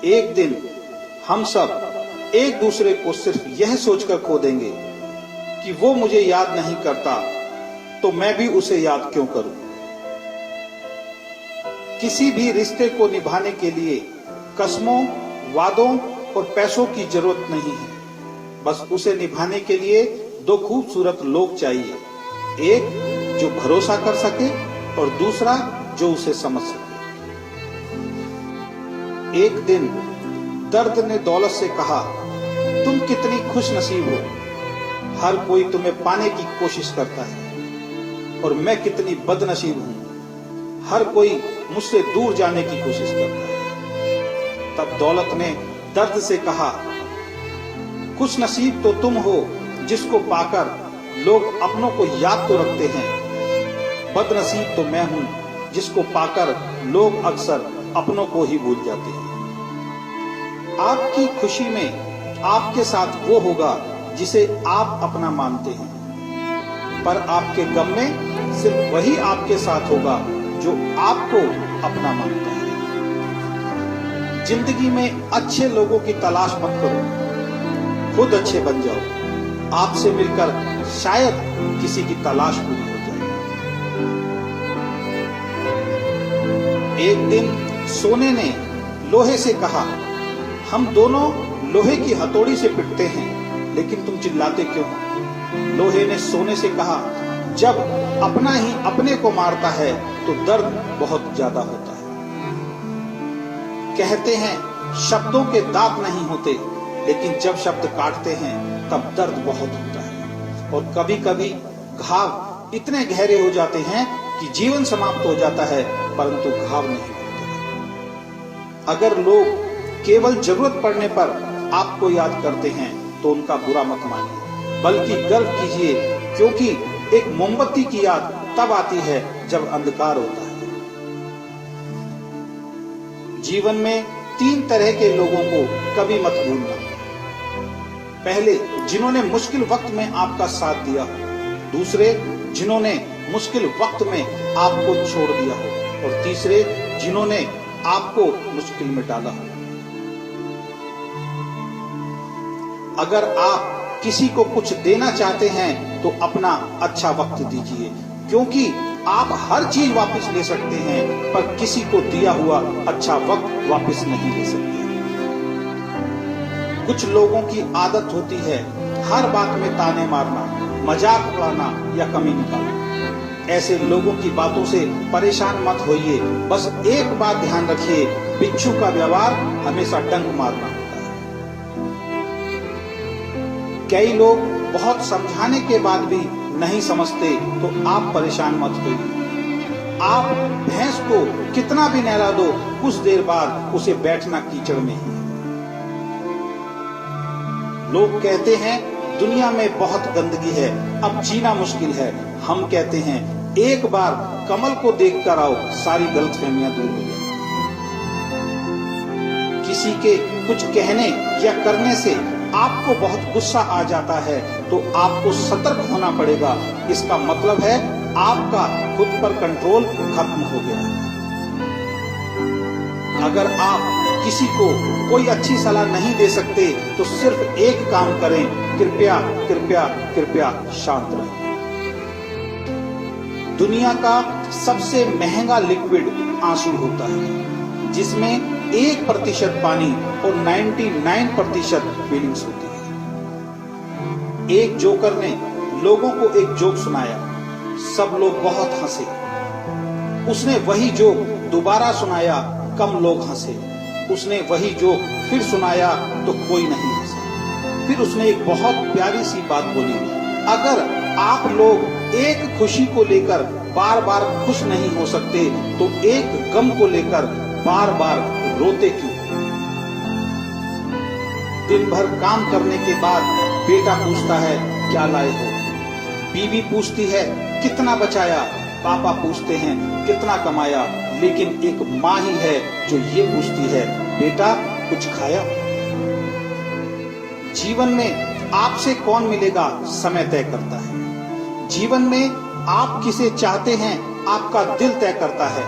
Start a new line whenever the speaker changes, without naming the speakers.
एक दिन हम सब एक दूसरे को सिर्फ यह सोचकर खो देंगे कि वो मुझे याद नहीं करता तो मैं भी उसे याद क्यों करूं। किसी भी रिश्ते को निभाने के लिए कसमों, वादों और पैसों की जरूरत नहीं है। बस उसे निभाने के लिए दो खूबसूरत लोग चाहिए, एक जो भरोसा कर सके और दूसरा जो उसे समझ सके। एक दिन दर्द ने दौलत से कहा, तुम कितनी खुश नसीब हो, हर कोई तुम्हें पाने की कोशिश करता है और मैं कितनी बदनसीब हूं, हर कोई मुझसे दूर जाने की कोशिश करता है। तब दौलत ने दर्द से कहा, खुश नसीब तो तुम हो जिसको पाकर लोग अपनों को याद तो रखते हैं, बदनसीब तो मैं हूं जिसको पाकर लोग अक्सर अपनों को ही भूल जाते हैं। आपकी खुशी में आपके साथ वो होगा जिसे आप अपना मानते हैं, पर आपके गम में सिर्फ वही आपके साथ होगा जो आपको अपना मानता है। जिंदगी में अच्छे लोगों की तलाश मत करो, खुद अच्छे बन जाओ। आपसे मिलकर शायद किसी की तलाश पूरी हो जाए। एक दिन सोने ने लोहे से कहा, हम दोनों लोहे की हथौड़ी से पिटते हैं, लेकिन तुम चिल्लाते क्यों हो? लोहे ने सोने से कहा, जब अपना ही अपने को मारता है तो दर्द बहुत ज्यादा होता है। कहते हैं शब्दों के दांत नहीं होते, लेकिन जब शब्द काटते हैं तब दर्द बहुत होता है। और कभी कभी घाव इतने गहरे हो जाते हैं कि जीवन समाप्त हो जाता है, परंतु घाव नहीं होते। अगर लोग केवल जरूरत पड़ने पर आपको याद करते हैं तो उनका बुरा मत मानिए, बल्कि गर्व कीजिए, क्योंकि एक मोमबत्ती की याद तब आती है जब अंधकार होता है। जीवन में 3 तरह के लोगों को कभी मत भूलना। पहले, जिन्होंने मुश्किल वक्त में आपका साथ दिया हो। दूसरे, जिन्होंने मुश्किल वक्त में आपको छोड़ दिया हो। और तीसरे, जिन्होंने आपको मुश्किल में डाला हो। अगर आप किसी को कुछ देना चाहते हैं तो अपना अच्छा वक्त दीजिए, क्योंकि आप हर चीज वापस ले सकते हैं, पर किसी को दिया हुआ अच्छा वक्त वापस नहीं ले सकते। कुछ लोगों की आदत होती है हर बात में ताने मारना, मजाक उड़ाना या कमी निकालना। ऐसे लोगों की बातों से परेशान मत होइए। बस एक बात ध्यान रखिए, बिच्छू का व्यवहार हमेशा डंक मारना होता है। कई लोग बहुत समझाने के बाद भी नहीं समझते, तो आप परेशान मत होइए। आप भैंस को कितना भी नहला दो, कुछ देर बाद उसे बैठना कीचड़ में ही है। लोग कहते हैं दुनिया में बहुत गंदगी है, अब जीना मुश्किल है। हम कहते हैं एक बार कमल को देख कर आओ, सारी गलतफहमियां दूर हो जाएंगी। किसी के कुछ कहने या करने से आपको बहुत गुस्सा आ जाता है तो आपको सतर्क होना पड़ेगा। इसका मतलब है आपका खुद पर कंट्रोल खत्म हो गया है। अगर आप किसी को कोई अच्छी सलाह नहीं दे सकते तो सिर्फ एक काम करें, कृपया कृपया कृपया शांत रहें। दुनिया का सबसे महंगा लिक्विड आंसू होता है, जिसमें 1% पानी और 99% फीलिंग्स होती है। एक जोकर ने लोगों को एक जोक सुनाया, सब लोग बहुत हंसे। उसने वही जोक दोबारा सुनाया, कम लोग हंसे। उसने वही जोक फिर सुनाया तो कोई नहीं हंसा। फिर उसने एक बहुत प्यारी सी बात बोली, अगर आप लोग एक खुशी को लेकर बार बार खुश नहीं हो सकते तो एक गम को लेकर बार बार रोते क्यों? दिन भर काम करने के बाद बेटा पूछता है क्या लाए हो, बीवी पूछती है कितना बचाया, पापा पूछते हैं कितना कमाया, लेकिन एक माँ ही है जो ये पूछती है बेटा कुछ खाया? जीवन में आपसे कौन मिलेगा समय तय करता है। जीवन में आप किसे चाहते हैं आपका दिल तय करता है।